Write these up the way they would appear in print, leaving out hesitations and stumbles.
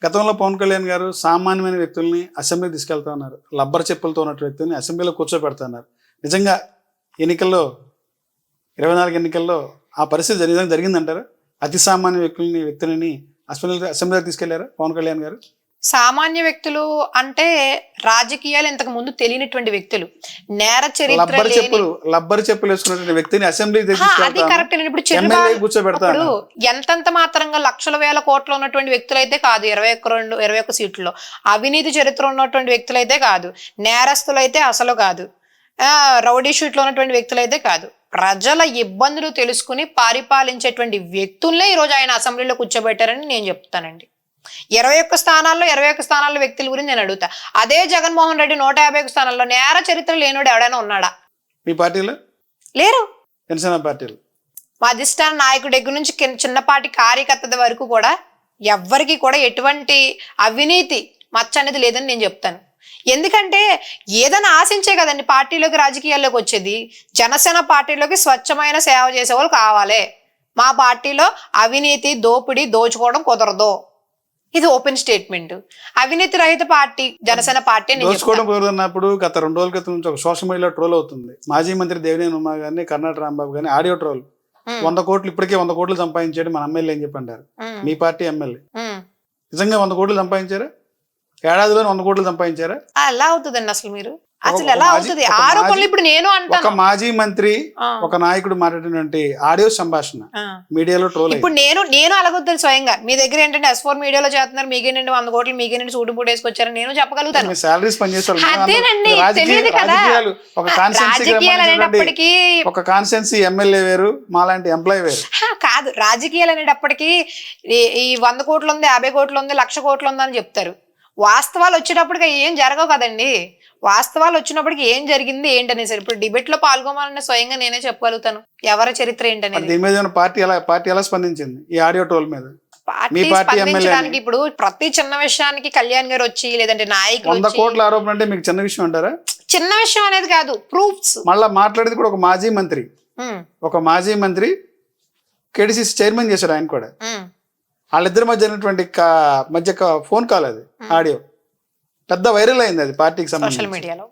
గతంలో పవన్ కళ్యాణ్ గారు సామాన్యమైన వ్యక్తుల్ని అసెంబ్లీకి తీసుకెళ్తా ఉన్నారు. రబ్బర్ చెప్పులతో ఉన్న వ్యక్తుల్ని అసెంబ్లీలో కూర్చోబెడుతున్నారు. నిజంగా ఎన్నికల్లో 24 ఎన్నికల్లో ఆ పరిస్థితి జరిగిందంటారా? అతి సామాన్య వ్యక్తులని అసెంబ్లీకి తీసుకెళ్లారా పవన్ కళ్యాణ్ గారు? సామాన్య వ్యక్తులు అంటే రాజకీయాలు ఇంతకు ముందు తెలియనటువంటి వ్యక్తులు, నేర చరిత్ర లబ్బర్ చెప్పులు వేసుకున్నటువంటి వ్యక్తిని అసెంబ్లీకి అది కరెక్ట్. ఇప్పుడు ఎంతంత మాత్రంగా లక్షల వేల కోట్ల ఉన్నటువంటి వ్యక్తులు అయితే కాదు, 21 సీట్లలో అవినీతి చరిత్ర ఉన్నటువంటి వ్యక్తులు అయితే కాదు, నేరస్తులు అయితే అసలు కాదు, రౌడీ షీట్లో ఉన్నటువంటి వ్యక్తులు అయితే కాదు. ప్రజల ఇబ్బందులు తెలుసుకుని పరిపాలించేటువంటి వ్యక్తులనే ఈరోజు ఆయన అసెంబ్లీలో కూర్చోబెట్టారని నేను చెప్తానండి. 21 స్థానాల్లో వ్యక్తుల గురించి నేను అడుగుతా. అదే జగన్మోహన్ రెడ్డి 151 స్థానాల్లో నేర చరిత్ర లేనోడు ఎవడైనా ఉన్నాడా? మీ పార్టీలో లేరు. జనసేన పార్టీలో మా అధిష్టాన నాయకుడి దగ్గర నుంచి చిన్నపాటి కార్యకర్త వరకు కూడా ఎవ్వరికి కూడా ఎటువంటి అవినీతి మచ్చ అనేది లేదని నేను చెప్తాను. ఎందుకంటే ఏదైనా ఆశించే కదండి పార్టీలోకి, రాజకీయాల్లోకి వచ్చేది. జనసేన పార్టీలోకి స్వచ్ఛమైన సేవ చేసే వాళ్ళు కావాలి. మా పార్టీలో అవినీతి, దోపిడీ, దోచుకోవడం కుదరదు. ఇది ఓపెన్ స్టేట్మెంట్. అవినీతి రహిత పార్టీ జనసేన పార్టీ. దోచుకోవడం కుదరదన్నప్పుడు గత 2 రోజుల క్రితం నుంచి ఒక సోషల్ మీడియాలో ట్రోల్ అవుతుంది. మాజీ మంత్రి దేవినేని ఉమా గారిని, కర్ణాటక రాంబాబు గారిని ఆడియో ట్రోల్. 100 కోట్లు ఇప్పటికే 100 కోట్లు సంపాదించాడు మన ఎమ్మెల్యే అని చెప్పి అంటారు. మీ పార్టీ ఎమ్మెల్యే నిజంగా 100 కోట్లు సంపాదించారా? ఏడాదిలో 100 కోట్లు సంపాదించారా? ఎలా అవుతుందండి అసలు? మీరు అసలు ఎలా అవుతుంది? ఆరోపణలు ఇప్పుడు నేను అంటాను. ఒక మాజీ మంత్రి, ఒక నాయకుడు మాట్లాడినటువంటి ఆడియో సంభాషణ మీడియాలో ట్రోల్. ఇప్పుడు నేను అలాగొద్దు స్వయంగా. మీ దగ్గర ఏంటంటే S4 మీడియాలో చేస్తున్నారు, మీకేనండి 100 కోట్లు, మీకేనండి సూటు బూట వేసుకొచ్చారని నేను చెప్పగలుగుతాను. సాలరీస్ పనిచేస్తారు. అదేనండి, తెలియదు కదా. రాజకీయాలు అనేటప్పటికీ ఒక కాన్స్టిట్యున్సీ ఎమ్మెల్యే వేరు, మాలాంటి ఎంప్లాయ్ వేరు కాదు. రాజకీయాలు అనేటప్పటికీ ఈ 100 కోట్లు ఉంది, 50 కోట్లు ఉంది, 1,00,000 కోట్లు ఉంది అని చెప్తారు. వాస్తవాలు వచ్చేటప్పటికి ఏం జరగవు కదండి. వాస్తవాలు వచ్చినప్పటికి ఏం జరిగింది ఏంటనేసి ఇప్పుడు డిబేట్ లో పాల్గొనాలనే స్వయంగా నేనే చెప్పగలుగుతాను ఎవరి చరిత్ర ఏంటనేది. దీని మీద పార్టీ ఎలా స్పందించింది ఈ ఆడియో ట్రోల్ మీద? పార్టీ స్పందించడానికి ఇప్పుడు ప్రతి చిన్న విషయానికి కళ్యాణ్ గారు వచ్చి, లేదంటే నాయకులు 100 కోట్ల ఆరోపణ అంటే మీకు చిన్న విషయం అంటారా? చిన్న విషయం అనేది కాదు, ప్రూఫ్స్. మళ్ళా మాట్లాడేది కూడా ఒక మాజీ మంత్రి KDCC చైర్మన్ చేశారు ఆయన కూడా. వాళ్ళిద్దరి మధ్య అయినటువంటి ఫోన్ కాల్, అది ఆడియో పెద్ద వైరల్ అయింది. అది పార్టీకి సంబంధించి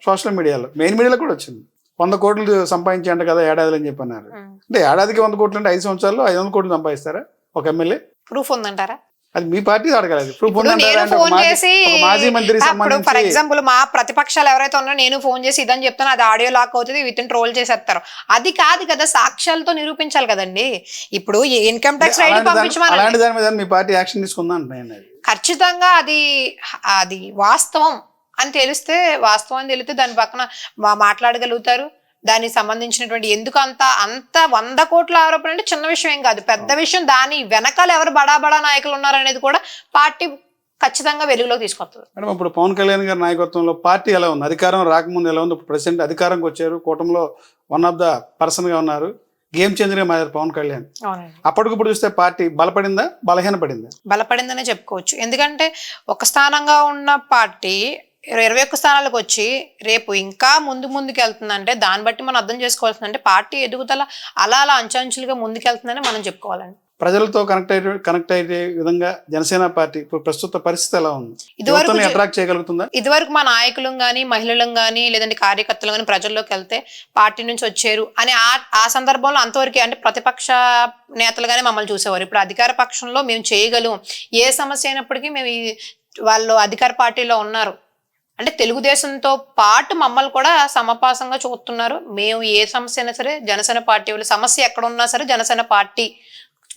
సోషల్ మీడియాలో, మెయిన్ మీడియాలో కూడా వచ్చింది. 100 కోట్లు సంపాదించండి కదా ఏడాదిలో అని చెప్పి అన్నారు. అంటే ఏడాదికి 100 కోట్లు అంటే 5 సంవత్సరాల్లో 500 కోట్లు సంపాదిస్తారా ఒక ఎమ్మెల్యే? ప్రూఫ్ ఉందంటారా? అది మీ పార్టీ అడగలేదు. ఫర్ ఎగ్జాంపుల్ మా ప్రతిపక్షాలు ఎవరైతే ఉన్నారో నేను ఫోన్ చేసి ఇదని చెప్తాను, అది ఆడియో లాక్ అవుతుంది, విత్ ట్రోల్ చేసేస్తారు. అది కాదు కదా, సాక్ష్యాలతో నిరూపించాలి కదండి. ఇప్పుడు ఇన్కమ్ ట్యాక్స్ రైడ్ పంపించమని మీ పార్టీ యాక్షన్ తీసుకుందా అంటున్నాను. ఖచ్చితంగా అది వాస్తవం అని తెలిస్తే దాని పక్కన మాట్లాడగలుగుతారు. దానికి సంబంధించినటువంటి ఎందుకు అంత 100 కోట్ల ఆరోపణ అంటే చిన్న విషయం ఏం కాదు, పెద్ద విషయం. దాని వెనకాల ఎవరు బడా నాయకులు ఉన్నారనేది కూడా పార్టీ ఖచ్చితంగా వెలుగులోకి తీసుకొస్తుంది. మేడం, ఇప్పుడు పవన్ కళ్యాణ్ గారి నాయకత్వంలో పార్టీ ఎలా ఉంది? అధికారం రాకముందు ఎలా ఉంది? ఇప్పుడు ప్రెసిడెంట్ అధికారంకి వచ్చారు, కూటమిలో వన్ ఆఫ్ ద పర్సన్ గా ఉన్నారు, గేమ్ చేంజర్ గా మారారు పవన్ కళ్యాణ్. అప్పటికిప్పుడు చూస్తే పార్టీ బలపడిందా, బలహీనపడిందా? బలపడిందనే చెప్పుకోవచ్చు. ఎందుకంటే ఒక స్థానంగా ఉన్న పార్టీ 21 స్థానాలకు వచ్చి రేపు ఇంకా ముందుకు వెళ్తుందంటే దాన్ని బట్టి మనం అర్థం చేసుకోవాల్సిందంటే పార్టీ ఎదుగుదల అలా అంచెంచులుగా ముందుకెళ్తుందని మనం చెప్పుకోవాలండి. ప్రజలతో కనెక్ట్ అయ్యే విధంగా జనసేన పార్టీ ప్రస్తుత పరిస్థితి ఎలా ఉంది? అట్రాక్ట్ చేయగలుగుతుందా? ఇదివరకు మా నాయకులం గానీ, మహిళలం గానీ, లేదంటే కార్యకర్తలు గానీ ప్రజల్లోకి వెళ్తే పార్టీ నుంచి వచ్చారు అని ఆ సందర్భంలో అంతవరకే, అంటే ప్రతిపక్ష నేతలుగానే మమ్మల్ని చూసేవారు. ఇప్పుడు అధికార పక్షంలో మేము చేయగలం, ఏ సమస్య అయినప్పటికీ మేము వాళ్ళు అధికార పార్టీలో ఉన్నారు అంటే తెలుగుదేశంతో పాటు మమ్మల్ని కూడా సమపాసంగా చూస్తున్నారు. మేము ఏ సమస్య అయినా సరే జనసేన పార్టీ వాళ్ళు, సమస్య ఎక్కడ ఉన్నా సరే జనసేన పార్టీ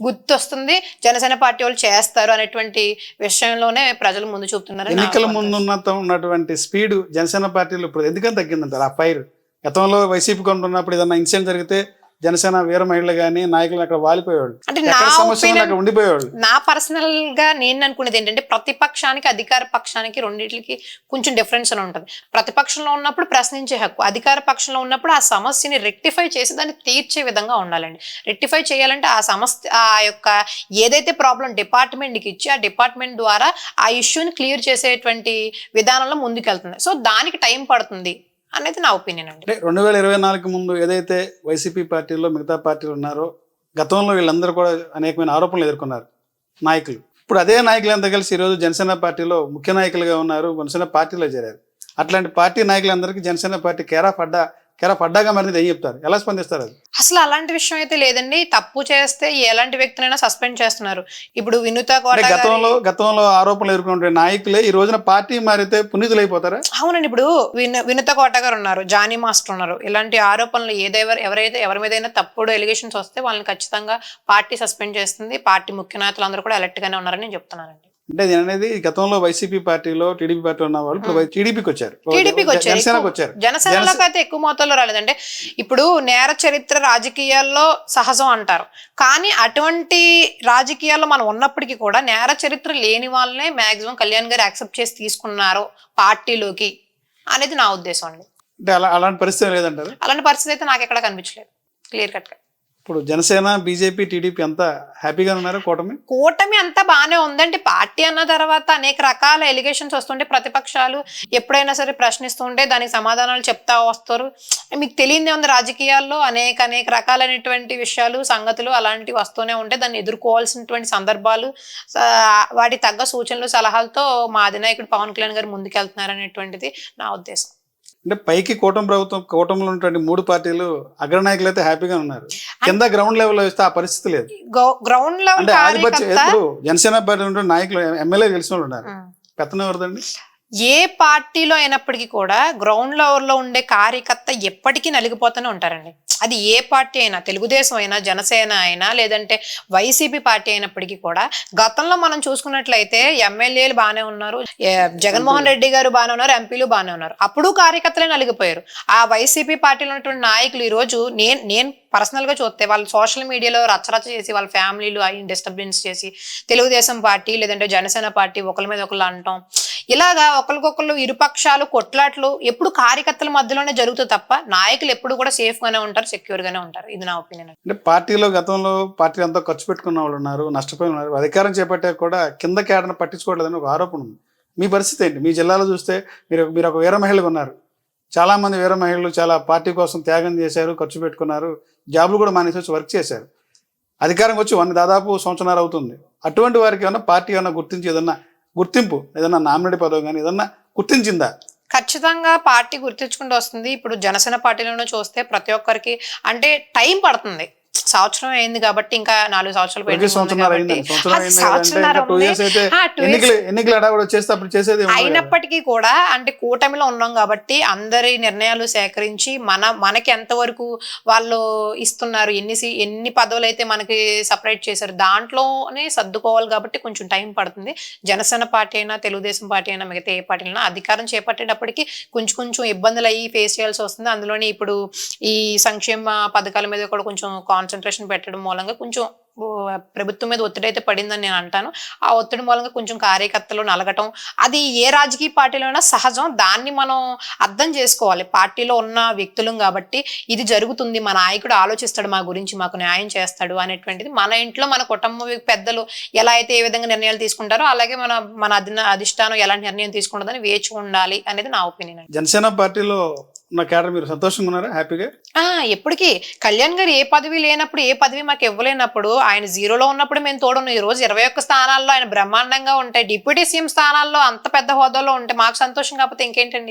గుర్తొస్తుంది, జనసేన పార్టీ వాళ్ళు చేస్తారు అనేటువంటి విషయంలోనే ప్రజలు ముందు చూపుతున్నారు. ఎన్నికల ముందు ఉన్నటువంటి స్పీడ్ జనసేన పార్టీలో ఇప్పుడు ఎందుకని తగ్గిందంటారు? ఆ ఫైర్ గతంలో వైసీపీ కొంటున్నప్పుడు ఏదన్నా ఇన్సిడెంట్ జరిగితే జనసేన వీర మహిళలు గానీ నాయకులు అక్కడ వాలిపోయేవాళ్ళు, అంటే అక్కడ ఉండిపోయేవాళ్ళు. నా పర్సనల్ గా నేను అనుకునేది ఏంటంటే ప్రతిపక్షానికి అధికార పక్షానికి రెండింటికి కొంచెం డిఫరెన్స్ అని ఉంటుంది. ప్రతిపక్షంలో ఉన్నప్పుడు ప్రశ్నించే హక్కు, అధికార పక్షంలో ఉన్నప్పుడు ఆ సమస్యని రెక్టిఫై చేసి దాన్ని తీర్చే విధంగా ఉండాలండి. రెక్టిఫై చేయాలంటే ఆ సమస్య ఆ యొక్క ఏదైతే ప్రాబ్లం డిపార్ట్మెంట్కి ఇచ్చి ఆ డిపార్ట్మెంట్ ద్వారా ఆ ఇష్యూని క్లియర్ చేసేటువంటి విధానంలో ముందుకెళ్తుంది. సో దానికి టైం పడుతుంది అనేది నా ఒపీనియన్ అండి. 2024 ముందు ఏదైతే వైసీపీ పార్టీలో మిగతా పార్టీలు ఉన్నారో గతంలో వీళ్ళందరూ కూడా అనేకమైన ఆరోపణలు ఎదుర్కొన్నారు నాయకులు. ఇప్పుడు అదే నాయకులంతా కలిసి ఈరోజు జనసేన పార్టీలో ముఖ్య నాయకులుగా ఉన్నారు, జనసేన పార్టీలో చేరారు. అట్లాంటి పార్టీ నాయకులందరికీ జనసేన పార్టీ కేరా పడ్డాగా మరి ఏం చెప్తారు, ఎలా స్పందిస్తారు? అది అసలు అలాంటి విషయం అయితే లేదండి. తప్పు చేస్తే ఎలాంటి వ్యక్తులైనా సస్పెండ్ చేస్తున్నారు. ఇప్పుడు వినుత కోట గతంలో ఆరోపణలు ఎదుర్కొంటే నాయకులే ఈ రోజున పార్టీ మారితే పునీతులు అయిపోతారా? అవునండి. ఇప్పుడు వినుత కోట గారు ఉన్నారు, జానీ మాస్టర్ ఉన్నారు. ఇలాంటి ఆరోపణలు ఎవరి మీదైనా తప్పుడు ఎలిగేషన్స్ వస్తే వాళ్ళని ఖచ్చితంగా పార్టీ సస్పెండ్ చేస్తుంది. పార్టీ ముఖ్య నేతలు అందరూ కూడా అలర్ట్ గానే ఉన్నారని నేను చెప్తున్నానండి. అంటే నేను అనేది గతంలో వైసీపీ పార్టీలో టీడీపీ పార్టీలో ఉన్న వాళ్ళు ఇప్పుడు టీడీపీకి వచ్చారు, జనసేనకు వచ్చారు. జనసేనలోకి అయితే ఎక్కువ మొత్తంలో రాలేదంటే ఇప్పుడు నేర చరిత్ర రాజకీయాల్లో సహజం అంటారు. కానీ అటువంటి రాజకీయాల్లో మనం ఉన్నప్పటికీ కూడా నేర చరిత్ర లేని వాళ్ళనే మాక్సిమం కళ్యాణ్ గారు యాక్సెప్ట్ చేసి తీసుకున్నారు పార్టీలోకి అనేది నా ఉద్దేశం అండి. అంటే అలాంటి పరిస్థితి లేదంటారు? అలాంటి పరిస్థితి అయితే నాకు ఎక్కడ కనిపించలేదు క్లియర్ కట్ గా. ఇప్పుడు జనసేన, బీజేపీ, టీడీపీ అంతా హ్యాపీగా ఉన్నారు. కూటమి అంతా బాగానే ఉందండి. పార్టీ అన్న తర్వాత అనేక రకాల ఎలిగేషన్స్ వస్తుంటే ప్రతిపక్షాలు ఎప్పుడైనా సరే ప్రశ్నిస్తుంటే దానికి సమాధానాలు చెప్తా వస్తారు. మీకు తెలియదే ఉంది, రాజకీయాల్లో అనేక రకాలైనటువంటి విషయాలు, సంగతులు అలాంటివి వస్తూనే ఉంటే దాన్ని ఎదుర్కోవాల్సినటువంటి సందర్భాలు, వాటి తగ్గ సూచనలు, సలహాలతో మా అధినాయకుడు పవన్ కళ్యాణ్ గారు ముందుకెళ్తున్నారు అనేటువంటిది నా ఉద్దేశం. అంటే పైకి కూటమిలో ఉన్నటువంటి 3 పార్టీలు అగ్రనాయకులు అయితే హ్యాపీగా ఉన్నారు. కింద గ్రౌండ్ లెవెల్ లో ఇస్తే ఆ పరిస్థితి లేదు. గ్రౌండ్ లెవెల్ ఇప్పుడు జనసేన పార్టీ ఉంటే నాయకులు, ఎమ్మెల్యే గెలిచిన వాళ్ళు ఉన్నారు. పెత్తనం ఎవరిదండి? ఏ పార్టీలో అయినప్పటికీ కూడా గ్రౌండ్ లెవెల్ లో ఉండే కార్యకర్త ఎప్పటికీ నలిగిపోతూనే ఉంటారండి. అది ఏ పార్టీ అయినా, తెలుగుదేశం అయినా, జనసేన అయినా, లేదంటే వైసీపీ పార్టీ అయినప్పటికీ కూడా గతంలో మనం చూసుకున్నట్లయితే ఎమ్మెల్యేలు బాగానే ఉన్నారు, జగన్మోహన్ రెడ్డి గారు బాగానే ఉన్నారు, ఎంపీలు బాగానే ఉన్నారు. అప్పుడు కార్యకర్తలే నలిగిపోయారు. ఆ వైసీపీ పార్టీలో ఉన్నటువంటి నాయకులు ఈ రోజు నేను పర్సనల్ గా చూస్తే వాళ్ళు సోషల్ మీడియాలో రచ్చరచ్చ చేసి వాళ్ళ ఫ్యామిలీలు అవి డిస్టర్బెన్స్ చేసి తెలుగుదేశం పార్టీ లేదంటే జనసేన పార్టీ ఒకరి మీద ఒకళ్ళు అంటాం, ఇలాగా ఒకరికొకళ్ళు ఇరుపక్షాలు కొట్లాట్లు ఎప్పుడు కార్యకర్తల మధ్యలోనే జరుగుతుంది తప్ప నాయకులు ఎప్పుడు కూడా సేఫ్ గానే ఉంటారు, సెక్యూర్ గానే ఉంటారు. ఇది నా ఒపీనియన్. అంటే పార్టీలో గతంలో పార్టీ అంతా ఖర్చు పెట్టుకున్న వాళ్ళు ఉన్నారు, నష్టపోయిన ఉన్నారు. అధికారం చేపట్టే కూడా కింద కేడను పట్టించుకోవట్లేదని ఒక ఆరోపణ ఉంది. మీ పరిస్థితి ఏంటి? మీ జిల్లాలో చూస్తే మీరు ఒక వీర మహిళగా ఉన్నారు. చాలా మంది వీర మహిళలు చాలా పార్టీ కోసం త్యాగం చేశారు, ఖర్చు పెట్టుకున్నారు, జాబులు కూడా మానేసి వచ్చి వర్క్ చేశారు. అధికారం వచ్చి దాదాపు సంవత్సరాలు అవుతుంది. అటువంటి వారికి ఏమన్నా పార్టీ ఏమన్నా గుర్తించి గుర్తింపు ఏదన్నా నామినేట్ పదవి కానీ ఏదన్నా గుర్తించిందా? ఖచ్చితంగా పార్టీ గుర్తించుకుంటూ వస్తుంది. ఇప్పుడు జనసేన పార్టీలోనే చూస్తే ప్రతి ఒక్కరికి అంటే టైం పడుతుంది. సంవత్సరం అయింది కాబట్టి ఇంకా 4 సంవత్సరాలు అయినప్పటికీ కూడా అంటే కూటమిలో ఉన్నాం కాబట్టి అందరి నిర్ణయాలు సేకరించి మనకి ఎంతవరకు వాళ్ళు ఇస్తున్నారు, ఎన్ని పదవులు అయితే మనకి సపరేట్ చేశారు దాంట్లోనే సర్దుకోవాలి కాబట్టి కొంచెం టైం పడుతుంది. జనసేన పార్టీ అయినా, తెలుగుదేశం పార్టీ అయినా, మిగతా ఏ పార్టీ అయినా అధికారం చేపట్టేటప్పటికి కొంచెం ఇబ్బందులు అయ్యి ఫేస్ చేయాల్సి వస్తుంది. అందులోని ఇప్పుడు ఈ సంక్షేమ పథకాల మీద కూడా కొంచెం కాన్సన్ట్రేషన్ పెట్టడం మూలంగా కొంచెం ప్రభుత్వం మీద ఒత్తిడి అయితే పడిందని నేను అంటాను. ఆ ఒత్తిడి మూలంగా కొంచెం కార్యకర్తలు నలగటం అది ఏ రాజకీయ పార్టీలో అయినా సహజం. దాన్ని మనం అర్థం చేసుకోవాలి. పార్టీలో ఉన్న వ్యక్తులం కాబట్టి ఇది జరుగుతుంది, మా నాయకుడు ఆలోచిస్తాడు, మా గురించి మాకు న్యాయం చేస్తాడు అనేటువంటిది మన ఇంట్లో మన కుటుంబ పెద్దలు ఎలా అయితే ఏ విధంగా నిర్ణయాలు తీసుకుంటారో అలాగే మన అధిష్టానం ఎలాంటి నిర్ణయం తీసుకుంటుందని వేచి ఉండాలి అనేది నా ఒపీనియన్. జనసేన పార్టీలో ఉన్న క్యాడర్ మీరు సంతోషంగా ఉన్నారా, హ్యాపీగా? ఎప్పటికీ కళ్యాణ్ గారు ఏ పదవి లేనప్పుడు, ఏ పదవి మాకు ఇవ్వలేనప్పుడు, ఆయన 0లో ఉన్నప్పుడు మేము తోడున్నాం. ఈ రోజు 21 స్థానాల్లో ఆయన బ్రహ్మాండంగా ఉంటే, డిప్యూటీ సీఎం స్థానాల్లో అంత పెద్ద హోదాలో ఉంటే మాకు సంతోషం కాకపోతే ఇంకేంటండి?